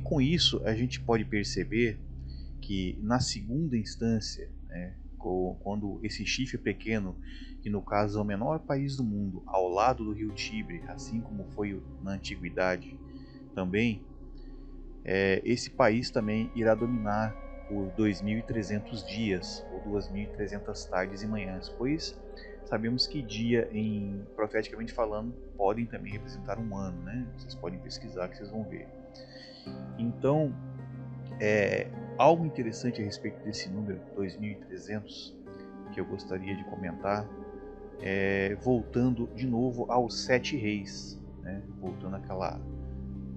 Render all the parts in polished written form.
com isso a gente pode perceber que na segunda instância, né, quando esse chifre pequeno, que no caso é o menor país do mundo, ao lado do rio Tibre, assim como foi na antiguidade também, esse país também irá dominar por 2.300 dias ou 2.300 tardes e manhãs, pois sabemos que dia, profeticamente falando, podem também representar um ano, né? Vocês podem pesquisar que vocês vão ver. Então, algo interessante a respeito desse número 2.300 que eu gostaria de comentar, voltando de novo aos 7 reis, né? Voltando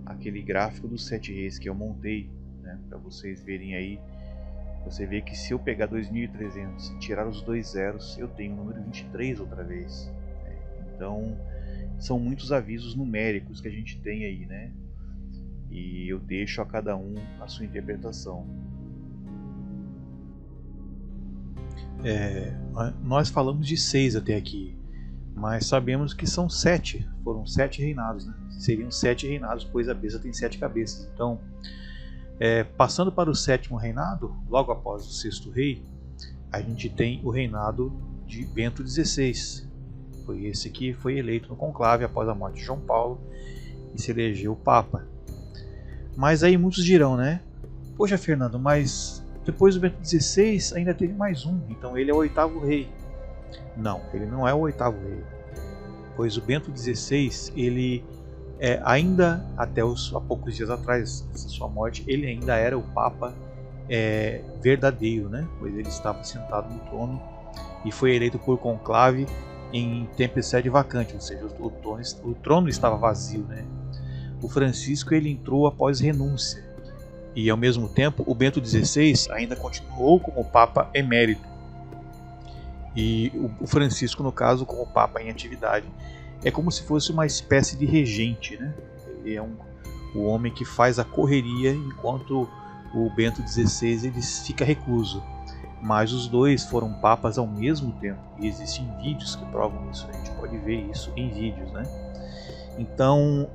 aquele gráfico dos 7 reis que eu montei, né? Para vocês verem aí. Você vê que se eu pegar 2.300 e tirar os 2 zeros, eu tenho o número 23 outra vez, né? Então, são muitos avisos numéricos que a gente tem aí, né? E eu deixo a cada um a sua interpretação. Nós falamos de 6 até aqui, mas sabemos que são 7, foram 7 reinados, né? Seriam 7 reinados, pois a besta tem 7 cabeças. Então, passando para o 7º reinado, logo após o 6º rei, a gente tem o reinado de Bento XVI. Foi esse que foi eleito no conclave após a morte de João Paulo e se elegeu Papa. Mas aí muitos dirão, né? Poxa, Fernando, mas depois do Bento XVI ainda teve mais um, então ele é o 8º rei. Não, ele não é o 8º rei, pois o Bento XVI, ele ainda até há poucos dias atrás dessa sua morte, ele ainda era o Papa verdadeiro, né? Pois ele estava sentado no trono e foi eleito por conclave em tempo sede vacante, ou seja, o trono estava vazio, né? O Francisco ele entrou após renúncia e ao mesmo tempo o Bento XVI ainda continuou como Papa emérito e o Francisco, no caso, como Papa em atividade. É como se fosse uma espécie de regente, né? Ele é o homem que faz a correria enquanto o Bento XVI ele fica recluso. Mas os dois foram papas ao mesmo tempo e existem vídeos que provam isso. A gente pode ver isso em vídeos, né? Então,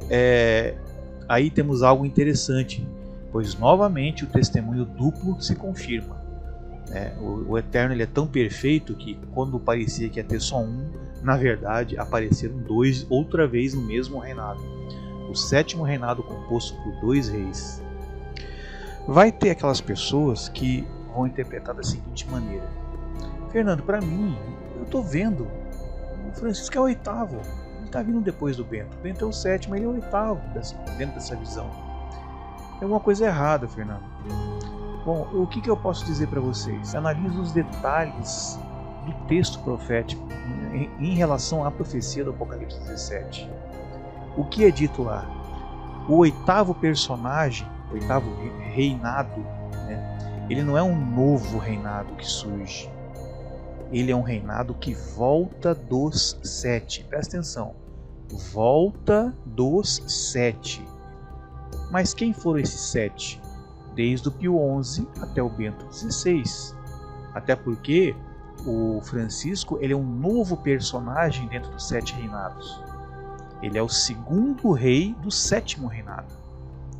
aí temos algo interessante, pois novamente o testemunho duplo se confirma. O Eterno ele é tão perfeito que quando parecia que ia ter só um, na verdade apareceram 2 outra vez no mesmo reinado. O 7º reinado composto por 2 reis. Vai ter aquelas pessoas que vão interpretar da seguinte maneira: Fernando, para mim, eu estou vendo, o Francisco é o 8º, ele está vindo depois do Bento. O Bento é o 7º, ele é o 8º dentro dessa visão. Tem alguma coisa errada, Fernando. Bom, o que eu posso dizer para vocês? Analise os detalhes do texto profético em relação à profecia do Apocalipse 17. O que é dito lá? O 8º personagem, o 8º reinado, né, ele não é um novo reinado que surge. Ele é um reinado que volta dos 7. Presta atenção. Volta dos 7. Mas quem foram esses 7? Desde o Pio XI até o Bento XVI. Até porque o Francisco ele é um novo personagem dentro dos 7 reinados. Ele é o 2º rei do 7º reinado.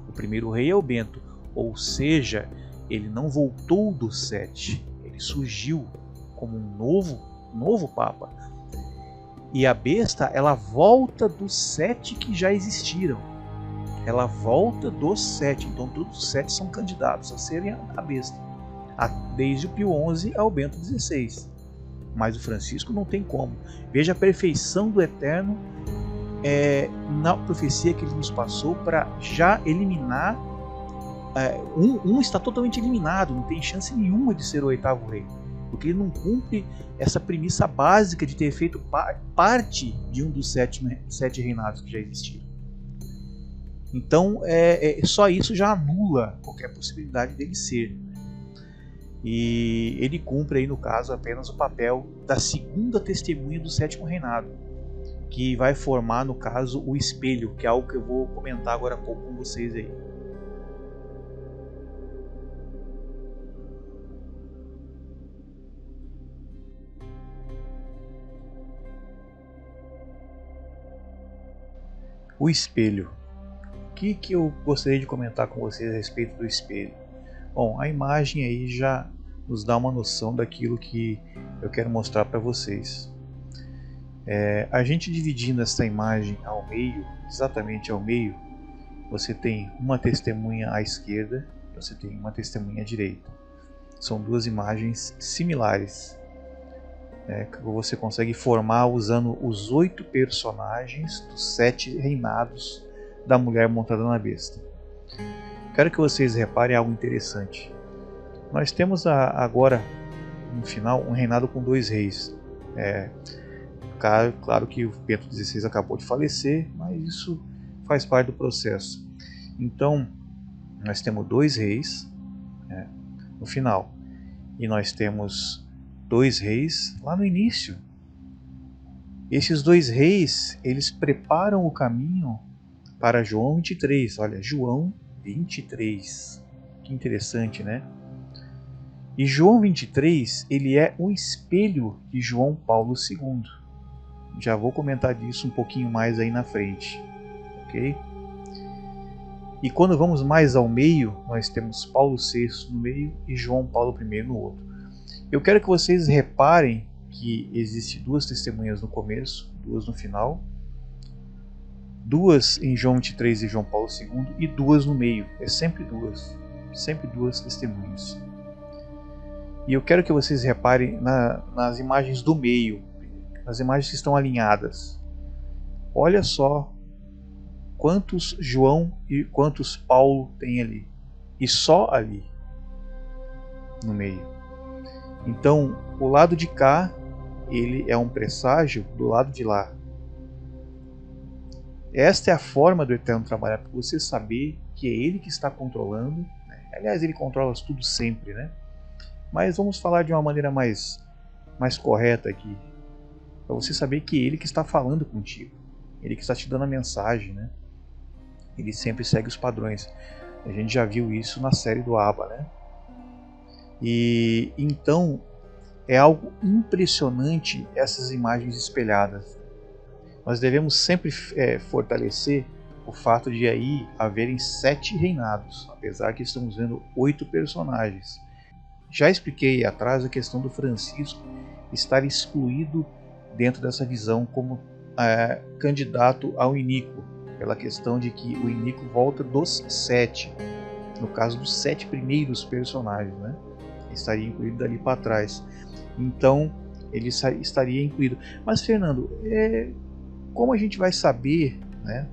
O primeiro rei é o Bento, ou seja, ele não voltou dos 7. Ele surgiu como um novo Papa. E a besta ela volta dos 7 que já existiram. Ela volta dos 7, então todos os 7 são candidatos a serem a besta, desde o Pio XI ao Bento XVI. Mas o Francisco não tem como. Veja a perfeição do Eterno na profecia que ele nos passou para já eliminar. Um está totalmente eliminado, não tem chance nenhuma de ser o 8º rei, porque ele não cumpre essa premissa básica de ter feito parte de um dos 7 reinados que já existiram. Então, só isso já anula qualquer possibilidade dele ser. E ele cumpre aí, no caso, apenas o papel da segunda testemunha do 7º reinado, que vai formar, no caso, o espelho, que é algo que eu vou comentar agora há pouco com vocês aí. O espelho. que eu gostaria de comentar com vocês a respeito do espelho? Bom, a imagem aí já nos dá uma noção daquilo que eu quero mostrar para vocês. A gente dividindo essa imagem ao meio, exatamente ao meio, você tem uma testemunha à esquerda, você tem uma testemunha à direita. São duas imagens similares, que você consegue formar usando os 8 personagens dos 7 reinados da mulher montada na besta. Quero que vocês reparem algo interessante. Nós temos agora, no final, um reinado com 2 reis. Claro que o Bento XVI acabou de falecer, mas isso faz parte do processo. Então, nós temos 2 reis no final. E nós temos 2 reis lá no início. Esses 2 reis, eles preparam o caminho para João 23. Olha, João 23. Que interessante, né? E João 23, ele é um espelho de João Paulo II. Já vou comentar disso um pouquinho mais aí na frente, ok? E quando vamos mais ao meio, nós temos Paulo VI no meio e João Paulo I no outro. Eu quero que vocês reparem que existem 2 testemunhas no começo, 2 no final, 2 em João 23 e João Paulo II e 2 no meio. É sempre 2 testemunhas. E eu quero que vocês reparem nas imagens do meio, nas imagens que estão alinhadas. Olha só quantos João e quantos Paulo tem ali. E só ali, no meio. Então, o lado de cá, ele é um presságio do lado de lá. Esta é a forma do Eterno trabalhar, para você saber que é Ele que está controlando. Aliás, Ele controla tudo sempre, né? Mas vamos falar de uma maneira mais correta aqui. Para você saber que é Ele que está falando contigo. Ele que está te dando a mensagem, né? Ele sempre segue os padrões. A gente já viu isso na série do Abba, né? E então é algo impressionante essas imagens espelhadas. Nós devemos sempre fortalecer o fato de aí haverem 7 reinados, apesar que estamos vendo 8 personagens. Já expliquei atrás a questão do Francisco estar excluído dentro dessa visão como candidato ao iníquo, pela questão de que o iníquo volta dos 7, no caso dos 7 primeiros personagens, né? Estaria incluído dali para trás. Então ele estaria incluído. Mas Fernando, como a gente vai saber, né,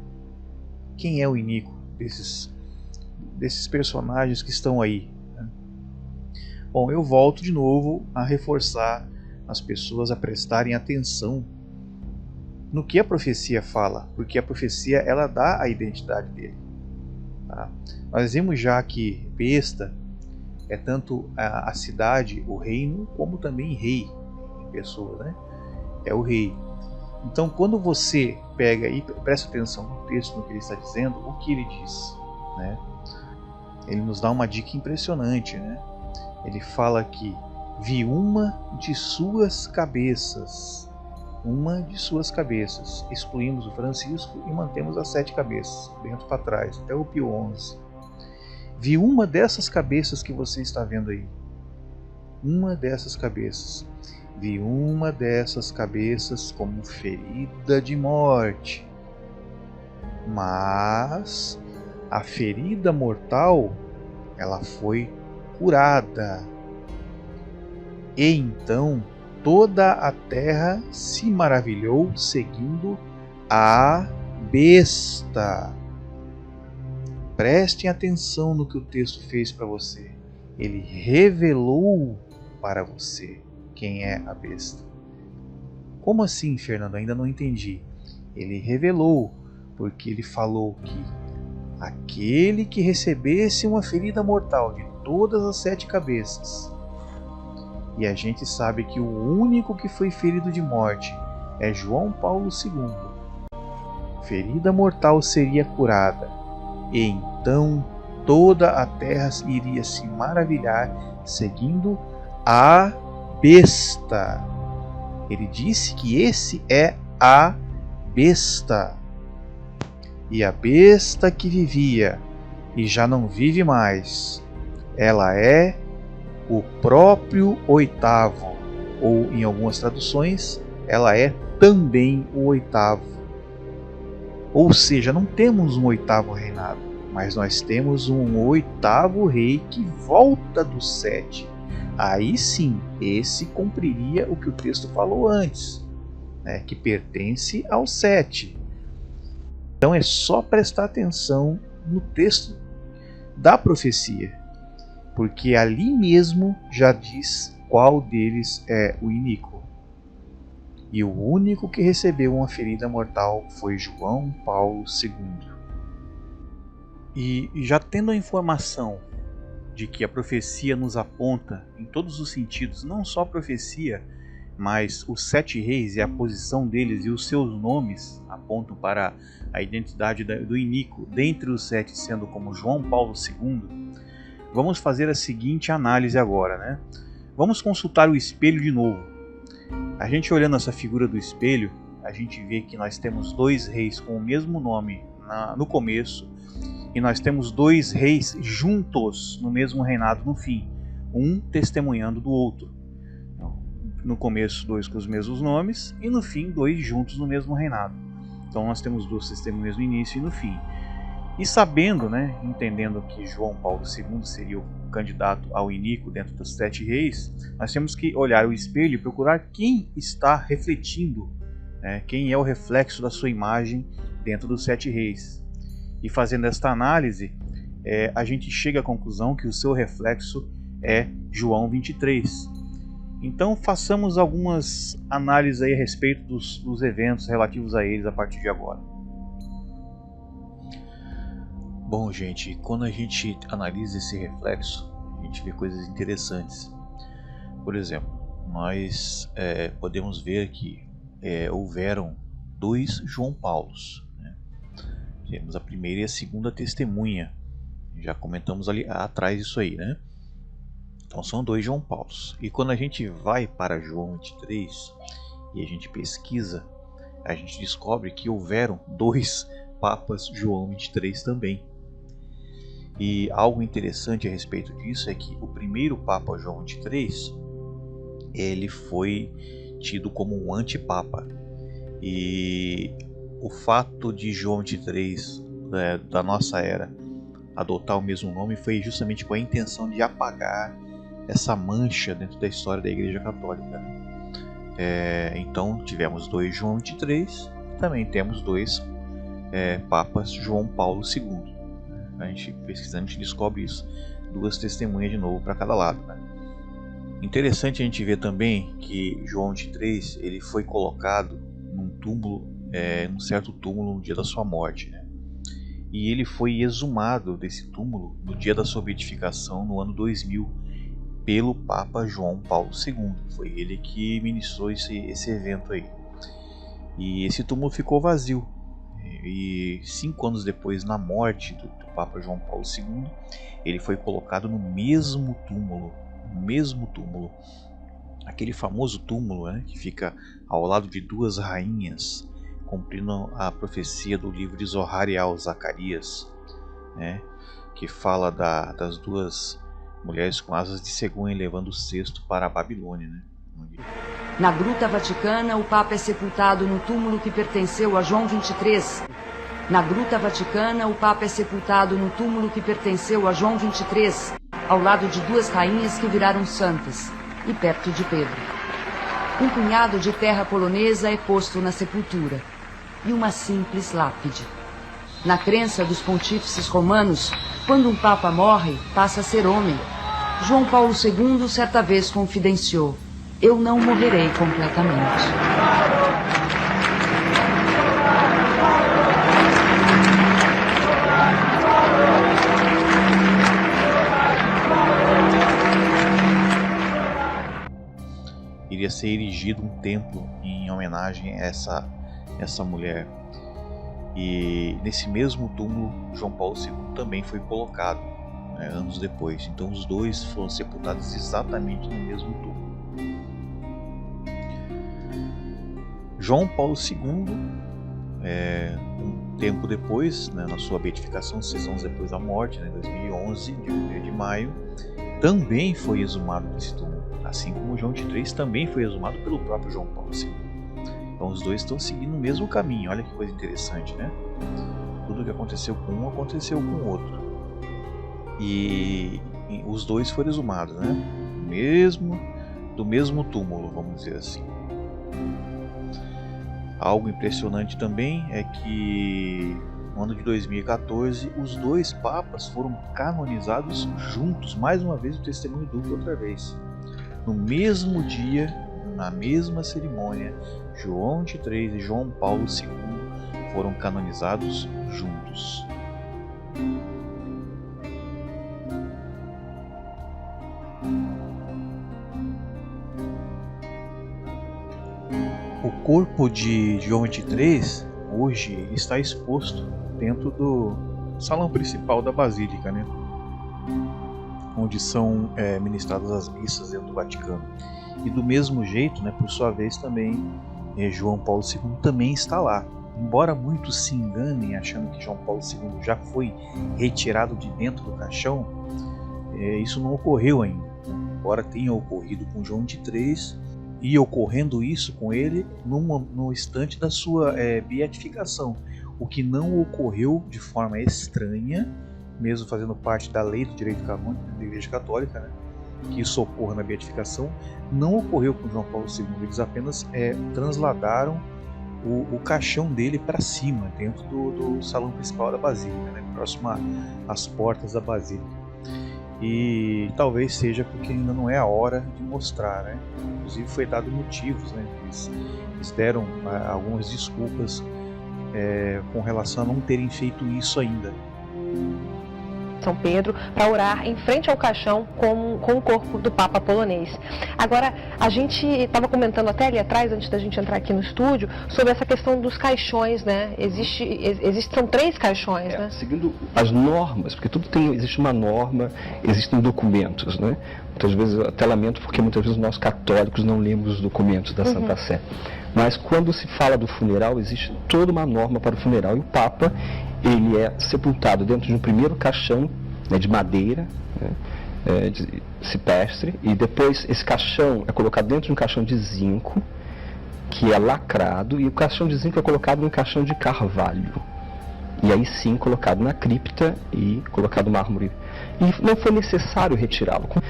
quem é o iníquo desses personagens que estão aí? Né? Bom, eu volto de novo a reforçar as pessoas a prestarem atenção no que a profecia fala, porque a profecia ela dá a identidade dele. Tá? Nós vimos já que besta é tanto a cidade, o reino, como também rei em pessoa, né? É o rei. Então, quando você pega e presta atenção no texto, no que ele está dizendo, o que ele diz, né? Ele nos dá uma dica impressionante, né? Ele fala que vi uma de suas cabeças. Uma de suas cabeças. Excluímos o Francisco e mantemos as 7 cabeças, dentro para trás, até o Pio XI. Vi uma dessas cabeças que você está vendo aí. Uma dessas cabeças. Vi uma dessas cabeças como ferida de morte. Mas a ferida mortal, ela foi curada. E então toda a terra se maravilhou seguindo a besta. Prestem atenção no que o texto fez para você. Ele revelou para você quem é a besta. Como assim, Fernando? Ainda não entendi. Ele revelou, porque ele falou que aquele que recebesse uma ferida mortal de todas as 7 cabeças. E a gente sabe que o único que foi ferido de morte é João Paulo II. Ferida mortal seria curada, e então toda a terra iria se maravilhar seguindo a besta. Ele disse que esse é a besta. e a besta que vivia e já não vive mais, ela é o próprio oitavo, ou em algumas traduções, ela é também o oitavo. Ou seja, não temos um oitavo reinado, mas nós temos um oitavo rei que volta do 7. Aí sim, esse cumpriria o que o texto falou antes, né, que pertence ao 7. Então é só prestar atenção no texto da profecia, porque ali mesmo já diz qual deles é o iníquo. E o único que recebeu uma ferida mortal foi João Paulo II. E já tendo a informação de que a profecia nos aponta em todos os sentidos, não só a profecia, mas os 7 reis e a posição deles e os seus nomes apontam para a identidade do iníquo dentre os 7, sendo como João Paulo II, vamos fazer a seguinte análise agora, né? Vamos consultar o espelho de novo. A gente olhando essa figura do espelho, a gente vê que nós temos 2 reis com o mesmo nome no começo, e nós temos 2 reis juntos no mesmo reinado no fim, um testemunhando do outro. No começo 2 com os mesmos nomes e no fim 2 juntos no mesmo reinado. Então nós temos 2 testemunhas no início e no fim. E sabendo, né, entendendo que João Paulo II seria o candidato ao iníquo dentro dos 7 reis, nós temos que olhar o espelho e procurar quem está refletindo, né, quem é o reflexo da sua imagem dentro dos 7 reis. E fazendo esta análise, a gente chega à conclusão que o seu reflexo é João 23. Então façamos algumas análises aí a respeito dos eventos relativos a eles a partir de agora. Bom, gente, quando a gente analisa esse reflexo, a gente vê coisas interessantes. Por exemplo, nós podemos ver que houveram 2 João Paulos, né? Temos a primeira e a segunda testemunha. Já comentamos ali atrás isso aí, né? Então são 2 João Paulos. E quando a gente vai para João 23 e a gente pesquisa, a gente descobre que houveram 2 Papas João 23 também. E algo interessante a respeito disso é que o primeiro Papa João 23, ele foi tido como um antipapa. E o fato de João 23, da nossa era, adotar o mesmo nome foi justamente com a intenção de apagar essa mancha dentro da história da Igreja Católica, né? Então tivemos 2 João 23 e também temos 2 Papas João Paulo II. A gente pesquisando, a gente descobre isso, 2 testemunhas de novo para cada lado, né? Interessante a gente ver também que João 23 ele foi colocado num túmulo, num certo túmulo no dia da sua morte, né? E ele foi exumado desse túmulo no dia da sua beatificação no ano 2000 pelo Papa João Paulo II. Foi ele que ministrou esse evento aí. E esse túmulo ficou vazio. E 5 anos depois, na morte do Papa João Paulo II, ele foi colocado no mesmo túmulo, aquele famoso túmulo, né, que fica ao lado de 2 rainhas, cumprindo a profecia do livro de Zohariel, Zacarias, né, que fala das 2 mulheres com asas de cegonha levando o cesto para a Babilônia, né? Na Gruta Vaticana, o Papa é sepultado no túmulo que pertenceu a João 23. Na Gruta Vaticana, o Papa é sepultado no túmulo que pertenceu a João 23, ao lado de 2 rainhas que viraram santas, e perto de Pedro. Um punhado de terra polonesa é posto na sepultura, e uma simples lápide. Na crença dos pontífices romanos, quando um Papa morre, passa a ser homem. João Paulo II certa vez confidenciou: eu não morrerei completamente. Iria ser erigido um templo em homenagem a essa mulher. E nesse mesmo túmulo, João Paulo II também foi colocado, né, anos depois. Então os 2 foram sepultados exatamente no mesmo túmulo. João Paulo II um tempo depois, né, na sua beatificação, 6 anos depois da morte, né, em 2011, de 1º de maio, também foi exumado desse túmulo, assim como João XXIII também foi exumado pelo próprio João Paulo II. Então os dois estão seguindo o mesmo caminho. Olha que coisa interessante, né? Tudo que aconteceu com um aconteceu com o outro. E os dois foram exumados, né? Do mesmo túmulo, vamos dizer assim. Algo impressionante também é que no ano de 2014 os dois papas foram canonizados juntos, mais uma vez o testemunho duplo outra vez. No mesmo dia, na mesma cerimônia, João XXIII e João Paulo II foram canonizados juntos. O corpo de João XXIII hoje está exposto dentro do salão principal da Basílica, né? Onde são ministradas as missas dentro do Vaticano. E do mesmo jeito, né, por sua vez, também João Paulo II também está lá. Embora muitos se enganem achando que João Paulo II já foi retirado de dentro do caixão, isso não ocorreu ainda. Embora tenha ocorrido com João XXIII e ocorrendo isso com ele no instante da sua beatificação, o que não ocorreu de forma estranha, mesmo fazendo parte da lei do direito canônico da Igreja Católica, né, que isso ocorra na beatificação, não ocorreu com João Paulo II. Eles apenas transladaram o caixão dele para cima, dentro do salão principal da Basílica, né, próximo às portas da Basílica. E talvez seja porque ainda não é a hora de mostrar, né? Inclusive foi dado motivos, né? Eles deram algumas desculpas com relação a não terem feito isso ainda. São Pedro para orar em frente ao caixão com o corpo do Papa polonês. Agora, a gente estava comentando até ali atrás, antes da gente entrar aqui no estúdio, sobre essa questão dos caixões, né? São 3 caixões, né? Seguindo as normas, porque existe uma norma, existem documentos, né? Muitas vezes eu até lamento porque muitas vezes nós católicos não lemos os documentos da Santa Sé. Mas quando se fala do funeral, existe toda uma norma para o funeral. E o Papa, ele é sepultado dentro de um primeiro caixão, né, de madeira, né, de cipestre, e depois esse caixão é colocado dentro de um caixão de zinco, que é lacrado, e o caixão de zinco é colocado num caixão de carvalho. E aí sim colocado na cripta e colocado mármore. E não foi necessário retirá-lo. Como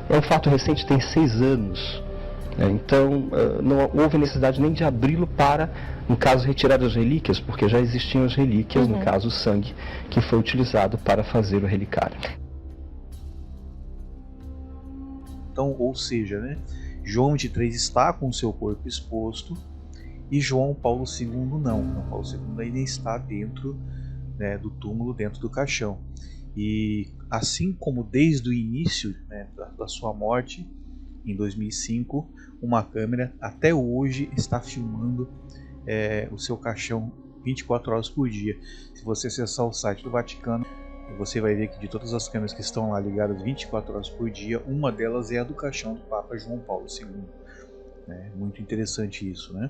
é um fato recente, tem 6 anos. Então não houve necessidade nem de abri-lo para, no caso, retirar as relíquias, porque já existiam as relíquias, no caso o sangue, que foi utilizado para fazer o relicário. Então, ou seja, né, João XXIII está com seu corpo exposto e João Paulo II não. João Paulo II ainda está dentro, né, do túmulo, dentro do caixão. E assim como desde o início, né, da sua morte, em 2005, uma câmera até hoje está filmando o seu caixão 24 horas por dia. Se você acessar o site do Vaticano, você vai ver que de todas as câmeras que estão lá ligadas 24 horas por dia, uma delas é a do caixão do Papa João Paulo II. Muito interessante isso, né?